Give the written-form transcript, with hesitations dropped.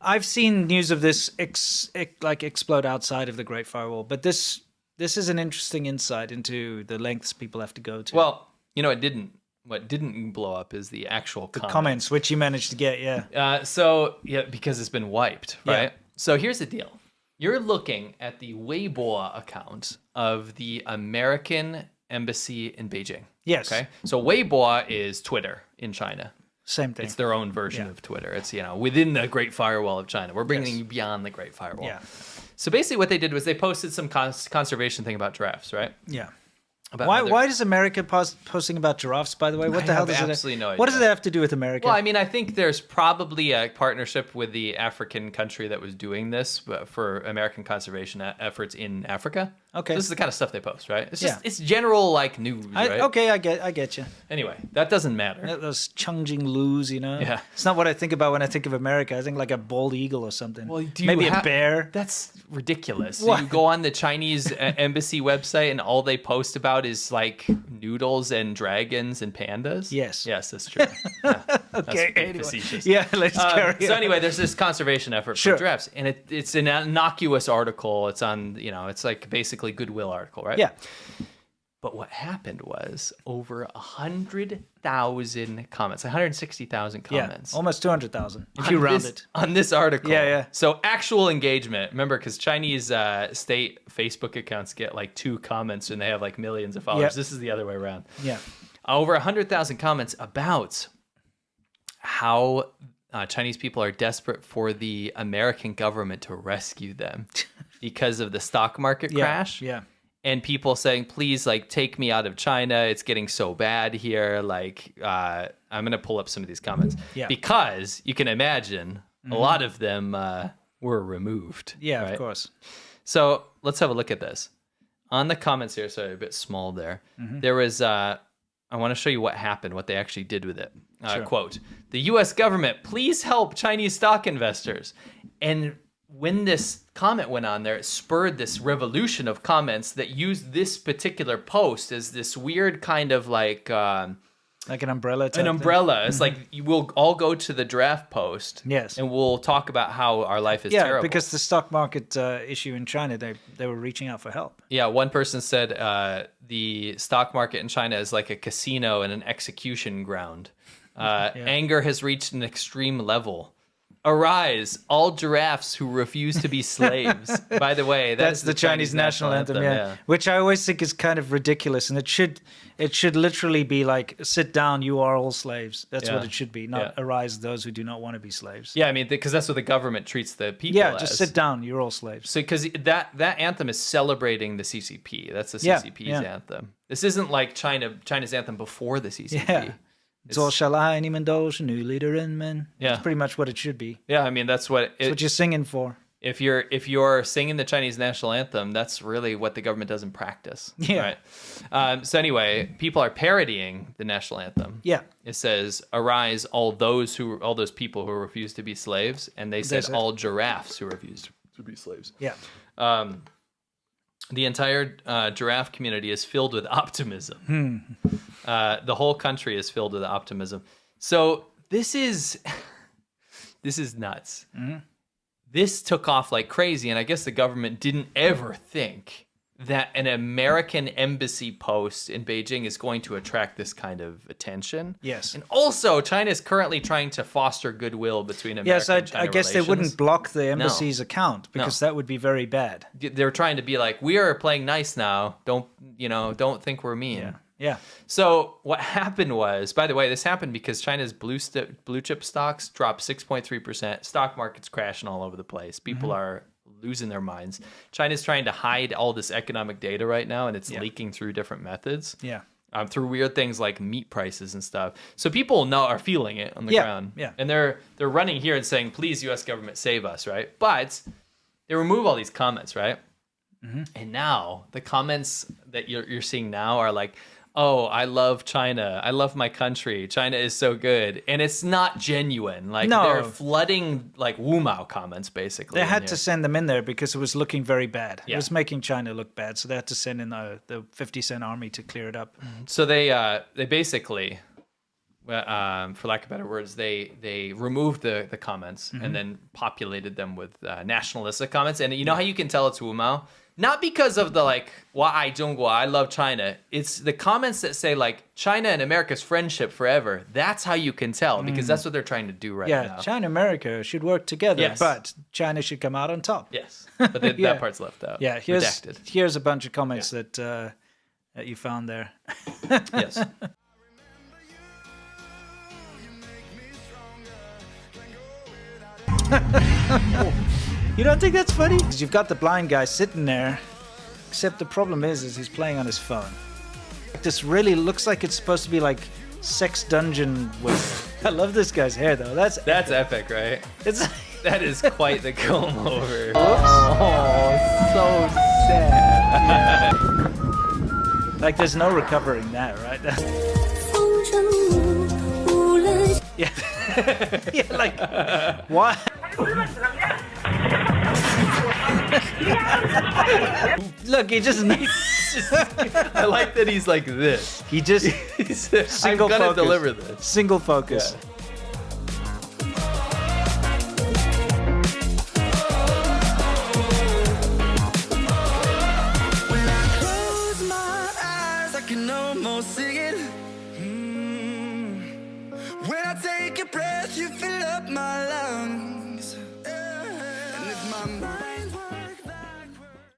I've seen news of this explode outside of the Great Firewall, but this is an interesting insight into the lengths people have to go to. Well, what didn't blow up is the actual comments, which you managed to get, yeah. Because it's been wiped, right? Yeah. So here's the deal. You're looking at the Weibo account of the American embassy in Beijing. Yes. Okay. So Weibo is Twitter in China. Same thing. It's their own version of Twitter. It's, within the Great Firewall of China. We're bringing you beyond the Great Firewall. Yeah. So basically what they did was they posted some conservation thing about giraffes, right? Yeah. Why does America posting about giraffes, by the way? What the hell does it absolutely no idea. What does it have to do with America? Well, I mean, I think there's probably a partnership with the African country that was doing this for American conservation efforts in Africa. Okay. So this is the kind of stuff they post, right? It's just it's general news, right? Okay, I get you. Anyway, that doesn't matter. Those Chongqing loos, Yeah. It's not what I think about when I think of America. I think like a bald eagle or something. Well, maybe a bear. That's ridiculous. So you go on the Chinese embassy website and all they post about is like noodles and dragons and pandas. Yes. Yes, that's true. Yeah, okay. Anyway. Facetious. Yeah, let's carry on. So anyway, there's this conservation effort for giraffes, and it's an innocuous article. It's on, it's like basically Goodwill article, right? Yeah. But what happened was over 100,000 comments, 160,000 comments. Yeah, almost 200,000 if you round it. On this article. Yeah. So actual engagement. Remember, because Chinese state Facebook accounts get like 2 comments and they have like millions of followers. Yeah. This is the other way around. Yeah. Over 100,000 comments about how Chinese people are desperate for the American government to rescue them because of the stock market crash. Yeah. And people saying, please, like, take me out of China. It's getting so bad here. Like, I'm going to pull up some of these comments. Yeah. Because you can imagine a lot of them were removed. Yeah, right? of course. So let's have a look at this. On the comments here, sorry, a bit small there. There was, I want to show you what happened, what they actually did with it. Quote, the U.S. government, please help Chinese stock investors. And when this comment went on there, it spurred this revolution of comments that used this particular post as this weird kind of like an umbrella type an umbrella. thing. It's like we'll all go to the draft post. Yes. And we'll talk about how our life is terrible. Yeah, because the stock market issue in China, they were reaching out for help. Yeah, one person said the stock market in China is like a casino and an execution ground. Anger has reached an extreme level. Arise, all giraffes who refuse to be slaves. By the way, that's the Chinese national anthem, yeah. Which I always think is kind of ridiculous, and it should literally be like, sit down, you are all slaves. That's what it should be, not arise those who do not want to be slaves. Yeah, I mean, because that's what the government treats the people as. Yeah, just sit down, you're all slaves. So because that anthem is celebrating the CCP. That's the CCP's anthem. This isn't like China's anthem before the CCP. Yeah. It's That's pretty much what it should be. Yeah, I mean that's what you're singing for. If you're singing the Chinese national anthem, that's really what the government does in practice. Yeah. Right. So anyway, people are parodying the national anthem. Yeah. It says, "Arise, all those people who refuse to be slaves," and they said, "All giraffes who refuse to be slaves." Yeah. The entire giraffe community is filled with optimism. The whole country is filled with optimism. So this is nuts. This took off like crazy, and I guess the government didn't ever think that an American embassy post in Beijing is going to attract this kind of attention. Yes. And also, China is currently trying to foster goodwill between America and China I guess relations. they wouldn't block the embassy's account because that would be very bad. They're trying to be like, we are playing nice now. Don't think we're mean. Yeah. So what happened was, by the way, this happened because China's blue chip stocks dropped 6.3%. Stock market's crashing all over the place. People are losing their minds. China's trying to hide all this economic data right now, and it's leaking through different methods. Yeah. Through weird things like meat prices and stuff. So people are feeling it on the ground. Yeah. And they're running here and saying, please, U.S. government, save us, right? But they remove all these comments, right? And now the comments that you're seeing now are like, oh, I love China. I love my country. China is so good. And it's not genuine. Like, they're flooding, like, Wu Mao comments, basically. They had to send them in there because it was looking very bad. Yeah. It was making China look bad, so they had to send in the 50-cent army to clear it up. So they basically, for lack of better words, they removed the comments and then populated them with nationalistic comments. And you know how you can tell it's Wumao? Not because of the like, I love China. It's the comments that say like China and America's friendship forever. That's how you can tell, because that's what they're trying to do right now. Yeah, China and America should work together, but China should come out on top. Yes, but that part's left out. Yeah, here's a bunch of comments that you found there. Yes. You don't think that's funny? Because you've got the blind guy sitting there, except the problem is he's playing on his phone. This really looks like it's supposed to be like sex dungeon with. I love this guy's hair though. That's epic, right? That is quite the comb over. Whoops. Oh, so sad. Yeah. Like there's no recovering that, right? Yeah. Yeah, like what? Look, he just I like that he's like this. He just single I'm gonna focus. deliver this. Single focus. Yeah. When I take a breath, you fill up my life.